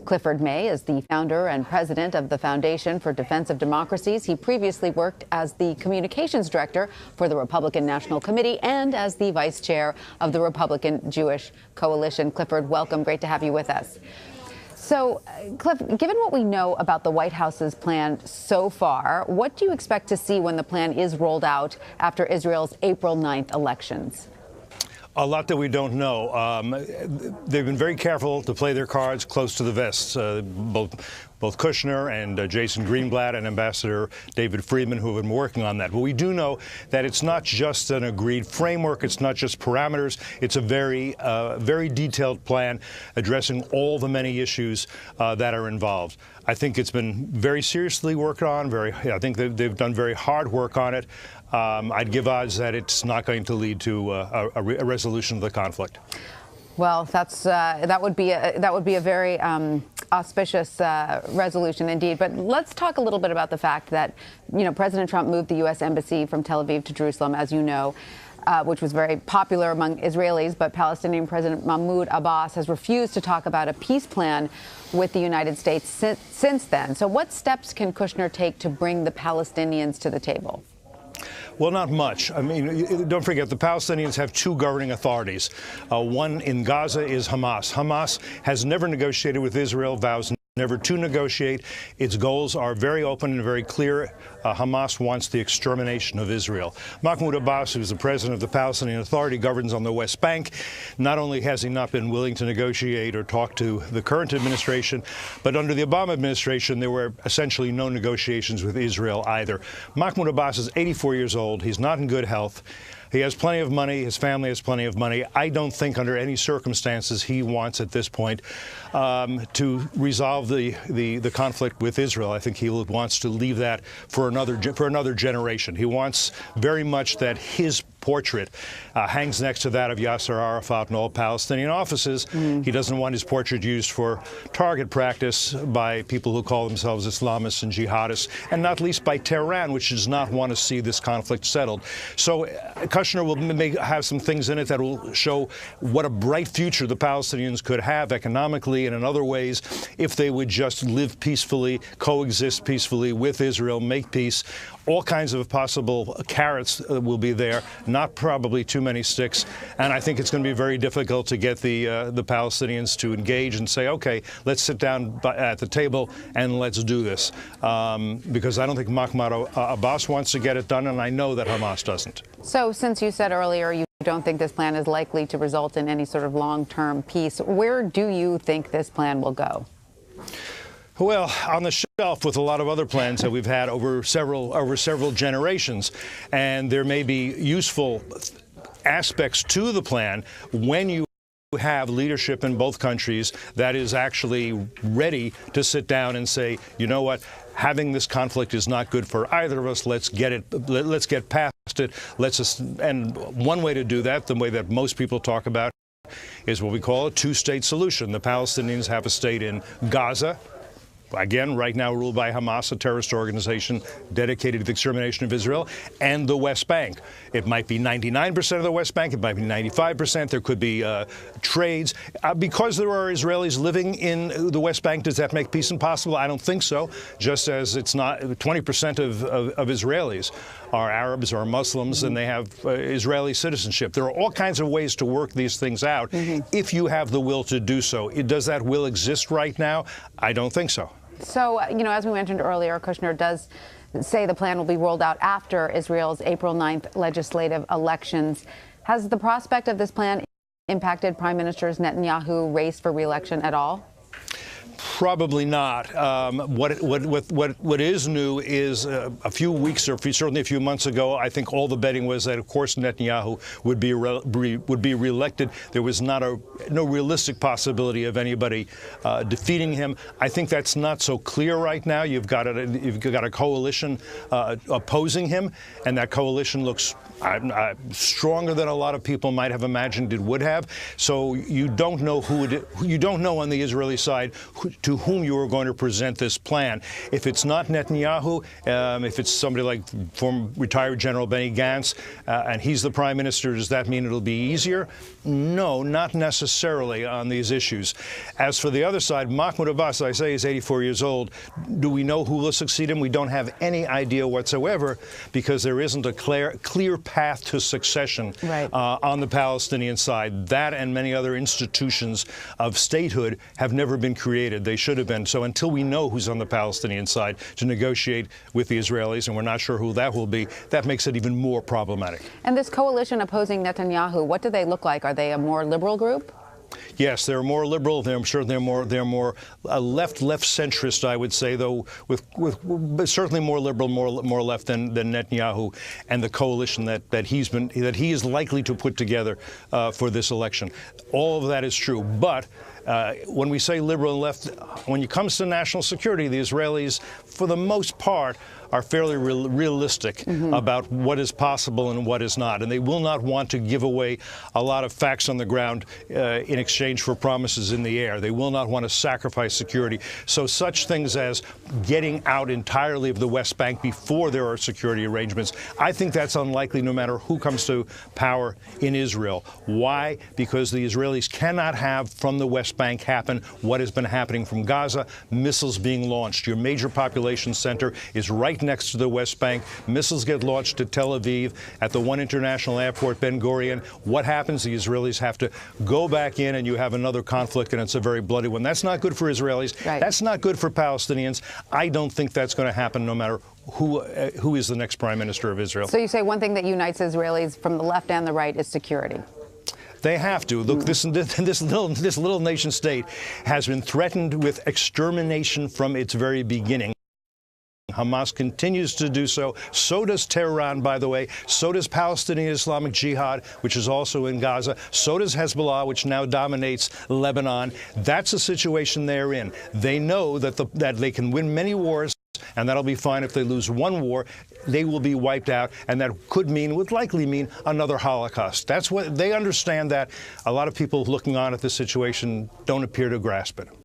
Clifford May is the founder and president of the Foundation for Defense of Democracies. He previously worked as the communications director for the Republican National Committee and as the vice chair of the Republican Jewish Coalition. Clifford, welcome. Great to have you with us. So, Cliff, given what we know about the White House's plan so far, what do you expect to see when the plan is rolled out after Israel's April 9th elections? A lot that we don't know. They've been very careful to play their cards close to the vest. Both Kushner and Jason Greenblatt and Ambassador David Friedman, who have been working on that. But we do know that it's not just an agreed framework. It's not just parameters. It's a very detailed plan addressing all the many issues that are involved. I think it's been very seriously worked on. I think they've done very hard work on it. I'd give odds that it's not going to lead to a resolution of the conflict. Well, that would be a very auspicious resolution indeed. But let's talk a little bit about the fact that, President Trump moved the U.S. Embassy from Tel Aviv to Jerusalem, as you know, which was very popular among Israelis. But Palestinian President Mahmoud Abbas has refused to talk about a peace plan with the United States since then. So what steps can Kushner take to bring the Palestinians to the table? Well, not much. I mean, don't forget, the Palestinians have two governing authorities. One in Gaza is Hamas. Hamas has never negotiated with Israel, vows never to negotiate. Its goals are very open and very clear. Hamas wants the extermination of Israel. Mahmoud Abbas, who's the president of the Palestinian Authority, governs on the West Bank. Not only has he not been willing to negotiate or talk to the current administration, but under the Obama administration, there were essentially no negotiations with Israel either. Mahmoud Abbas is 84 years old. He's not in good health. He has plenty of money. His family has plenty of money. I don't think under any circumstances he wants at this point to resolve the conflict with Israel. I think he wants to leave that for another generation. He wants very much that his portrait hangs next to that of Yasser Arafat in all Palestinian offices. He doesn't want his portrait used for target practice by people who call themselves Islamists and jihadists, and not least by Tehran, which does not want to see this conflict settled. So Kushner may have some things in it that will show what a bright future the Palestinians could have economically and in other ways if they would just live peacefully, coexist peacefully with Israel, make peace. All kinds of possible carrots will be there, not probably too many sticks. And I think it's going to be very difficult to get the Palestinians to engage and say, OK, let's sit down at the table and let's do this. Because I don't think Mahmoud Abbas wants to get it done, and I know that Hamas doesn't. So since you said earlier you don't think this plan is likely to result in any sort of long-term peace, where do you think this plan will go? Well, on the shelf with a lot of other plans that we've had over several generations, and there may be useful aspects to the plan when you have leadership in both countries that is actually ready to sit down and say, you know what, having this conflict is not good for either of us. Let's get past it. And one way to do that, the way that most people talk about, is what we call a two-state solution. The Palestinians have a state in Gaza, again, right now ruled by Hamas, a terrorist organization dedicated to the extermination of Israel, and the West Bank. It might be 99% of the West Bank. It might be 95%. There could be trades. Because there are Israelis living in the West Bank, does that make peace impossible? I don't think so, just as it's not 20% of Israelis are Arabs or Muslims, and they have Israeli citizenship. There are all kinds of ways to work these things out if you have the will to do so. Does that will exist right now? I don't think so. So, as we mentioned earlier, Kushner does say the plan will be rolled out after Israel's April 9th legislative elections. Has the prospect of this plan impacted Prime Minister Netanyahu's race for re-election at all? Probably not. What is new is a few weeks, or certainly a few months ago, I think all the betting was that, of course, Netanyahu would be reelected. There was no realistic possibility of anybody defeating him. I think that's not so clear right now. You've got a coalition opposing him, and that coalition looks stronger than a lot of people might have imagined it would have. So you don't know on the Israeli side to to whom you are going to present this plan. If it's not Netanyahu, if it's somebody like former retired General Benny Gantz, and he's the prime minister, does that mean it'll be easier? No, not necessarily on these issues. As for the other side, Mahmoud Abbas, I say, is 84 years old. Do we know who will succeed him? We don't have any idea whatsoever, because there isn't a clear path to succession on the Palestinian side. That and many other institutions of statehood have never been created. They should have been. So until we know who's on the Palestinian side to negotiate with the Israelis, and we're not sure who that will be, that makes it even more problematic. And this coalition opposing Netanyahu, what do they look like? Are they a more liberal group? Yes, they're more liberal. I'm sure they're more left centrist, I would say, though, with certainly more liberal, more left than Netanyahu and the coalition that he is likely to put together for this election. All of that is true, but when we say liberal and left, when it comes to national security, the Israelis, for the most part, are fairly realistic about what is possible and what is not. And they will not want to give away a lot of facts on the ground in exchange for promises in the air. They will not want to sacrifice security. So such things as getting out entirely of the West Bank before there are security arrangements, I think that's unlikely no matter who comes to power in Israel. Why? Because the Israelis cannot have from the West Bank happen what has been happening from Gaza, missiles being launched. Your major population center is right next to the West Bank. Missiles get launched to Tel Aviv at the one international airport, Ben Gurion. What happens? The Israelis have to go back in, and you have another conflict, and it's a very bloody one. That's not good for Israelis. That's not good for Palestinians. I don't think that's going to happen no matter who is the next prime minister of Israel. So you say one thing that unites Israelis from the left and the right is security. They have to. Look, this little nation state has been threatened with extermination from its very beginning. Hamas continues to do so. So does Tehran, by the way. So does Palestinian Islamic Jihad, which is also in Gaza. So does Hezbollah, which now dominates Lebanon. That's the situation they're in. They know that they can win many wars, and that'll be fine. If they lose one war, they will be wiped out, and that would likely mean another Holocaust. That's what they understand. That a lot of people looking on at this situation don't appear to grasp it.